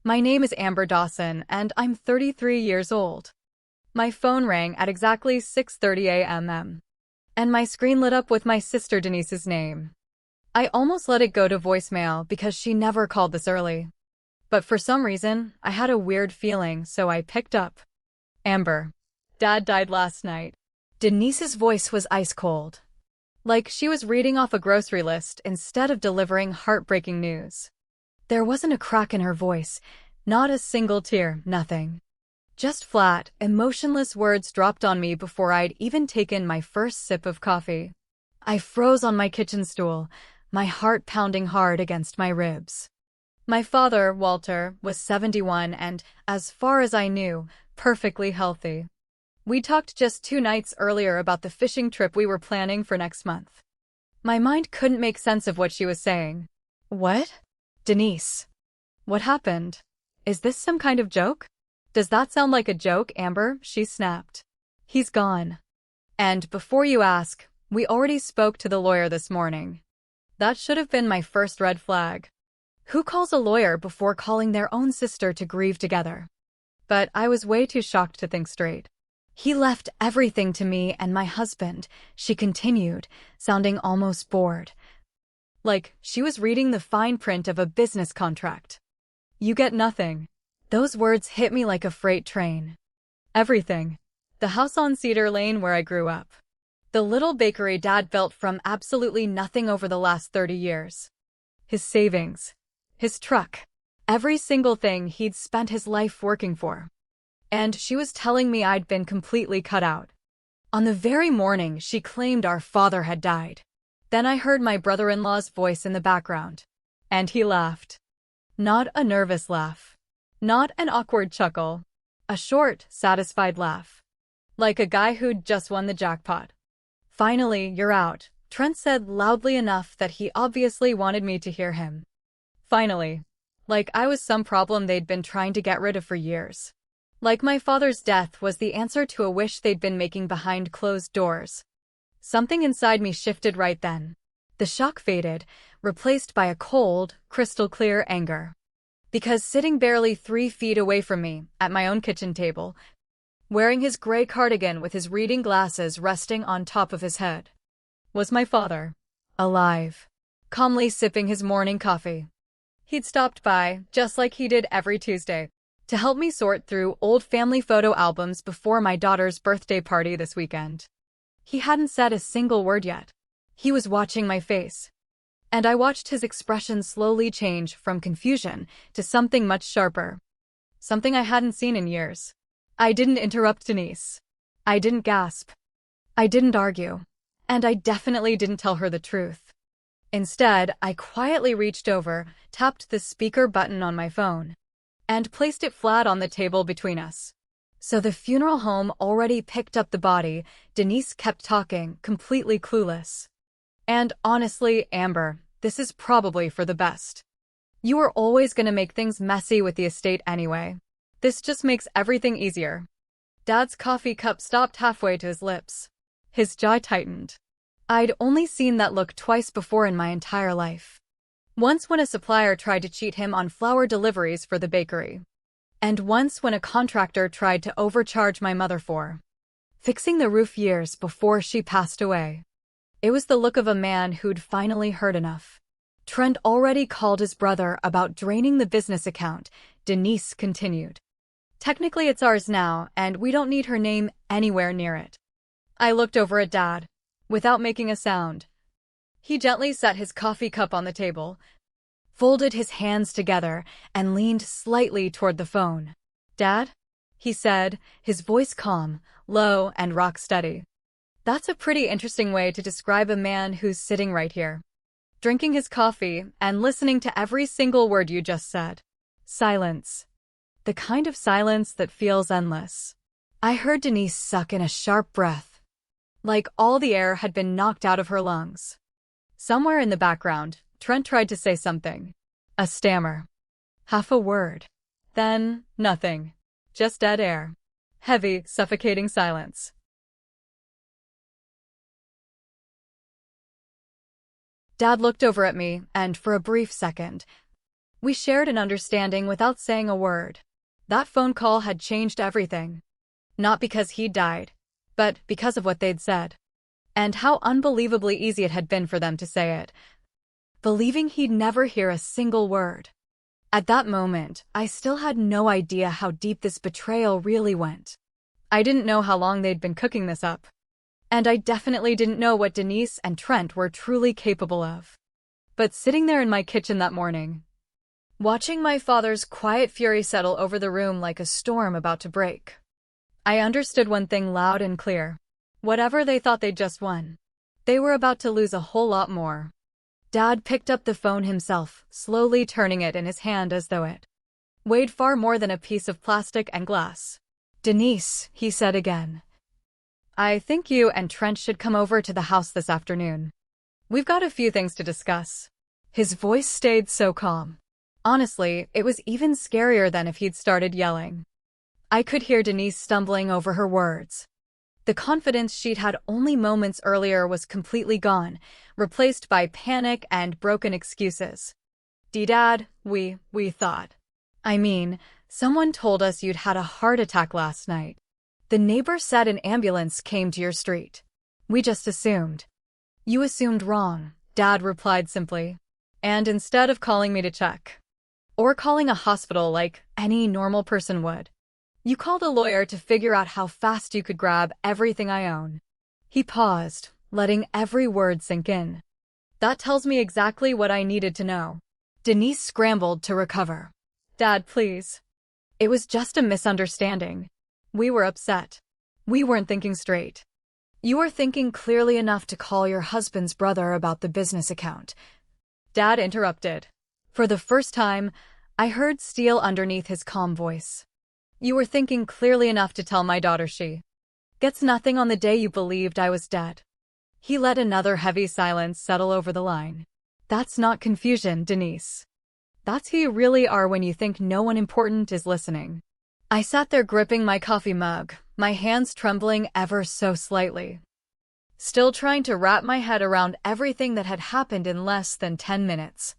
My name is Amber Dawson, and I'm 33 years old. My phone rang at exactly 6:30 a.m. and my screen lit up with my sister Denise's name. I almost let it go to voicemail because she never called this early. But for some reason, I had a weird feeling, so I picked up. Amber, Dad died last night. Denise's voice was ice cold, like she was reading off a grocery list instead of delivering heartbreaking news. There wasn't a crack in her voice, not a single tear, nothing. Just flat, emotionless words dropped on me before I'd even taken my first sip of coffee. I froze on my kitchen stool, my heart pounding hard against my ribs. My father, Walter, was 71 and, as far as I knew, perfectly healthy. We talked just 2 nights earlier about the fishing trip we were planning for next month. My mind couldn't make sense of what she was saying. What? Denise. What happened? Is this some kind of joke? Does that sound like a joke, Amber? She snapped. He's gone. And before you ask, we already spoke to the lawyer this morning. That should have been my first red flag. Who calls a lawyer before calling their own sister to grieve together? But I was way too shocked to think straight. He left everything to me and my husband, she continued, sounding almost bored. Like she was reading the fine print of a business contract. You get nothing. Those words hit me like a freight train. Everything. The house on Cedar Lane where I grew up. The little bakery Dad built from absolutely nothing over the last 30 years. His savings. His truck. Every single thing he'd spent his life working for. And she was telling me I'd been completely cut out. On the very morning she claimed our father had died. Then I heard my brother-in-law's voice in the background. And he laughed. Not a nervous laugh. Not an awkward chuckle. A short, satisfied laugh. Like a guy who'd just won the jackpot. Finally, you're out, Trent said loudly enough that he obviously wanted me to hear him. Finally. Like I was some problem they'd been trying to get rid of for years. Like my father's death was the answer to a wish they'd been making behind closed doors. Something inside me shifted right then. The shock faded, replaced by a cold, crystal-clear anger. Because sitting barely 3 feet away from me, at my own kitchen table, wearing his gray cardigan with his reading glasses resting on top of his head, was my father. Alive. Calmly sipping his morning coffee. He'd stopped by, just like he did every Tuesday, to help me sort through old family photo albums before my daughter's birthday party this weekend. He hadn't said a single word yet. He was watching my face. And I watched his expression slowly change from confusion to something much sharper. Something I hadn't seen in years. I didn't interrupt Denise. I didn't gasp. I didn't argue. And I definitely didn't tell her the truth. Instead, I quietly reached over, tapped the speaker button on my phone, and placed it flat on the table between us. So the funeral home already picked up the body. Denise kept talking, completely clueless. And honestly, Amber, this is probably for the best. You were always gonna make things messy with the estate anyway. This just makes everything easier. Dad's coffee cup stopped halfway to his lips. His jaw tightened. I'd only seen that look twice before in my entire life. Once when a supplier tried to cheat him on flour deliveries for the bakery. And once when a contractor tried to overcharge my mother for fixing the roof years before she passed away. It was the look of a man who'd finally heard enough. Trent already called his brother about draining the business account, Denise continued. Technically it's ours now, and we don't need her name anywhere near it. I looked over at Dad, without making a sound. He gently set his coffee cup on the table, folded his hands together, and leaned slightly toward the phone. Dad? He said, his voice calm, low, and rock steady. That's a pretty interesting way to describe a man who's sitting right here, drinking his coffee and listening to every single word you just said. Silence. The kind of silence that feels endless. I heard Denise suck in a sharp breath, like all the air had been knocked out of her lungs. Somewhere in the background, Trent tried to say something. A stammer. Half a word. Then, nothing. Just dead air. Heavy, suffocating silence. Dad looked over at me, and for a brief second, We shared an understanding without saying a word. That phone call had changed everything. Not because he'd died, but because of what they'd said. And how unbelievably easy it had been for them to say it, believing he'd never hear a single word. At that moment, I still had no idea how deep this betrayal really went. I didn't know how long they'd been cooking this up. And I definitely didn't know what Denise and Trent were truly capable of. But sitting there in my kitchen that morning, watching my father's quiet fury settle over the room like a storm about to break, I understood one thing loud and clear. Whatever they thought they'd just won, they were about to lose a whole lot more. Dad picked up the phone himself, slowly turning it in his hand as though it weighed far more than a piece of plastic and glass. "Denise," he said again, "I think you and Trent should come over to the house this afternoon. We've got a few things to discuss." His voice stayed so calm. Honestly, it was even scarier than if he'd started yelling. I could hear Denise stumbling over her words. The confidence she'd had only moments earlier was completely gone, replaced by panic and broken excuses. "Dad, we thought. I mean, someone told us you'd had a heart attack last night. The neighbor said an ambulance came to your street. We just assumed." "You assumed wrong," Dad replied simply. "And instead of calling me to check, or calling a hospital like any normal person would, you called a lawyer to figure out how fast you could grab everything I own." He paused, letting every word sink in. "That tells me exactly what I needed to know." Denise scrambled to recover. "Dad, please. It was just a misunderstanding. We were upset. We weren't thinking straight." "You were thinking clearly enough to call your husband's brother about the business account," Dad interrupted. For the first time, I heard steel underneath his calm voice. "You were thinking clearly enough to tell my daughter she gets nothing on the day you believed I was dead." He let another heavy silence settle over the line. "That's not confusion, Denise. That's who you really are when you think no one important is listening." I sat there gripping my coffee mug, my hands trembling ever so slightly, still trying to wrap my head around everything that had happened in less than 10 minutes.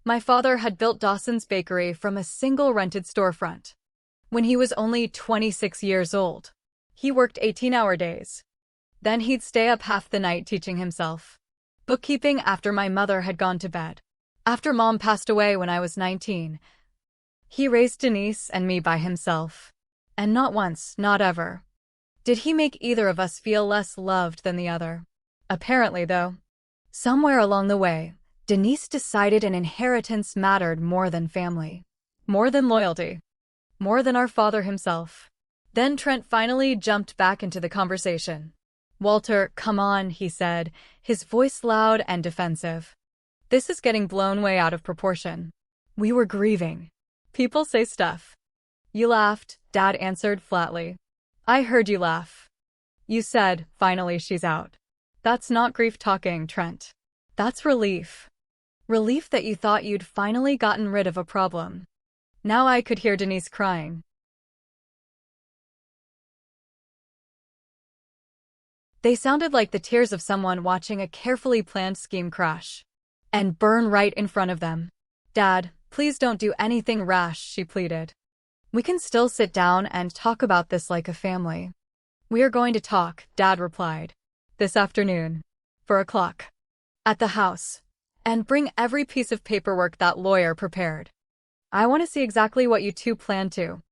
My father had built Dawson's Bakery from a single rented storefront. When he was only 26 years old, he worked 18-hour days. Then he'd stay up half the night teaching himself bookkeeping after my mother had gone to bed. After Mom passed away when I was 19, he raised Denise and me by himself. And not once, not ever, did he make either of us feel less loved than the other. Apparently, though, somewhere along the way, Denise decided an inheritance mattered more than family, more than loyalty, more than our father himself. Then Trent finally jumped back into the conversation. "Walter, come on," he said, his voice loud and defensive. "This is getting blown way out of proportion. We were grieving. People say stuff." "You laughed," Dad answered flatly. "I heard you laugh. You said, 'Finally she's out.' That's not grief talking, Trent. That's relief. Relief that you thought you'd finally gotten rid of a problem." Now I could hear Denise crying. They sounded like the tears of someone watching a carefully planned scheme crash and burn right in front of them. "Dad, please don't do anything rash," she pleaded. "We can still sit down and talk about this like a family." "We are going to talk," Dad replied. "This afternoon. 4 o'clock. At the house. And bring every piece of paperwork that lawyer prepared. I want to see exactly what you two plan to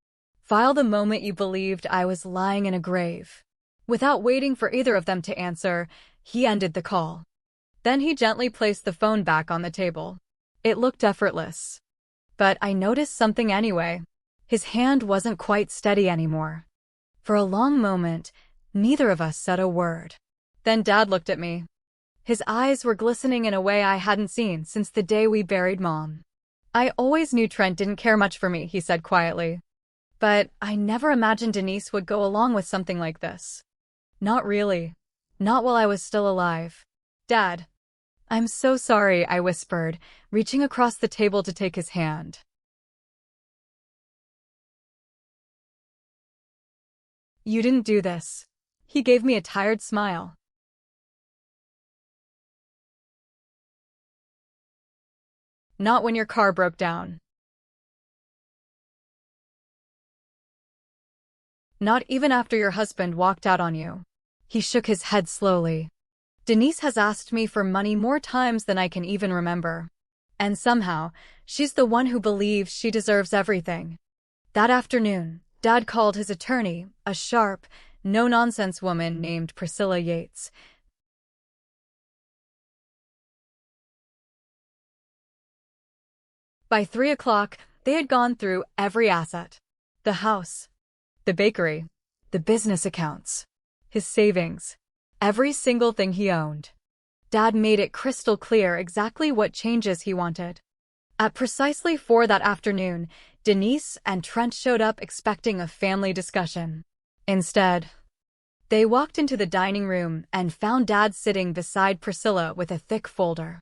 file the moment you believed I was lying in a grave." Without waiting for either of them to answer, he ended the call. Then he gently placed the phone back on the table. It looked effortless. But I noticed something anyway. His hand wasn't quite steady anymore. For a long moment, neither of us said a word. Then Dad looked at me. His eyes were glistening in a way I hadn't seen since the day we buried Mom. "I always knew Trent didn't care much for me," he said quietly. "But I never imagined Denise would go along with something like this. Not really. Not while I was still alive." "Dad, I'm so sorry," I whispered, reaching across the table to take his hand. "You didn't do this." He gave me a tired smile. "Not when your car broke down." Not even after your husband walked out on you. He shook his head slowly. Denise has asked me for money more times than I can even remember. And somehow, she's the one who believes she deserves everything. That afternoon, Dad called his attorney, a sharp, no-nonsense woman named Priscilla Yates. By 3 o'clock, they had gone through every asset. The house, the bakery, the business accounts, his savings, every single thing he owned. Dad made it crystal clear exactly what changes he wanted. At precisely 4 that afternoon, Denise and Trent showed up expecting a family discussion. Instead, they walked into the dining room and found Dad sitting beside Priscilla with a thick folder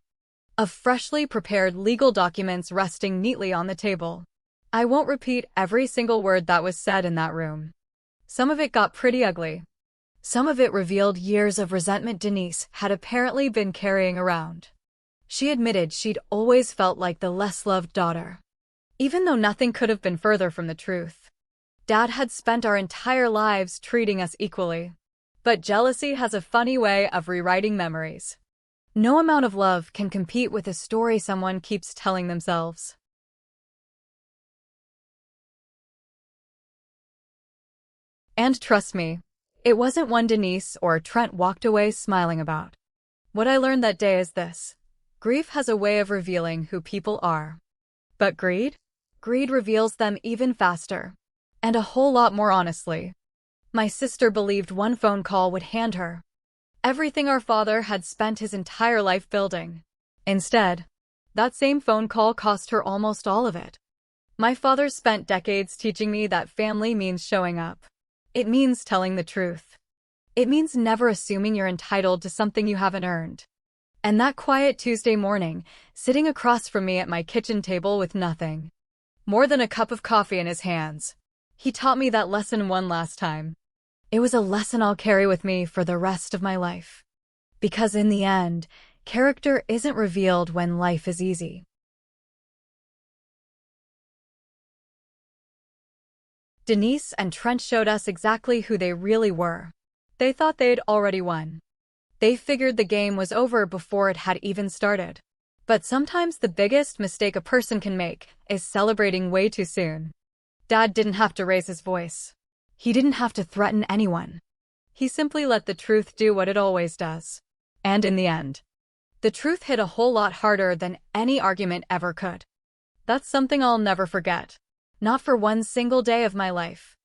of freshly prepared legal documents resting neatly on the table. I won't repeat every single word that was said in that room. Some of it got pretty ugly. Some of it revealed years of resentment Denise had apparently been carrying around. She admitted she'd always felt like the less-loved daughter, even though nothing could have been further from the truth. Dad had spent our entire lives treating us equally. But jealousy has a funny way of rewriting memories. No amount of love can compete with a story someone keeps telling themselves. And trust me, it wasn't one Denise or Trent walked away smiling about. What I learned that day is this: grief has a way of revealing who people are. But greed? Greed reveals them even faster. And a whole lot more honestly. My sister believed one phone call would hand her everything our father had spent his entire life building. Instead, that same phone call cost her almost all of it. My father spent decades teaching me that family means showing up. It means telling the truth. It means never assuming you're entitled to something you haven't earned. And that quiet Tuesday morning, sitting across from me at my kitchen table with nothing more than a cup of coffee in his hands, he taught me that lesson one last time. It was a lesson I'll carry with me for the rest of my life. Because in the end, character isn't revealed when life is easy. Denise and Trent showed us exactly who they really were. They thought they'd already won. They figured the game was over before it had even started. But sometimes the biggest mistake a person can make is celebrating way too soon. Dad didn't have to raise his voice. He didn't have to threaten anyone. He simply let the truth do what it always does. And in the end, the truth hit a whole lot harder than any argument ever could. That's something I'll never forget. Not for one single day of my life.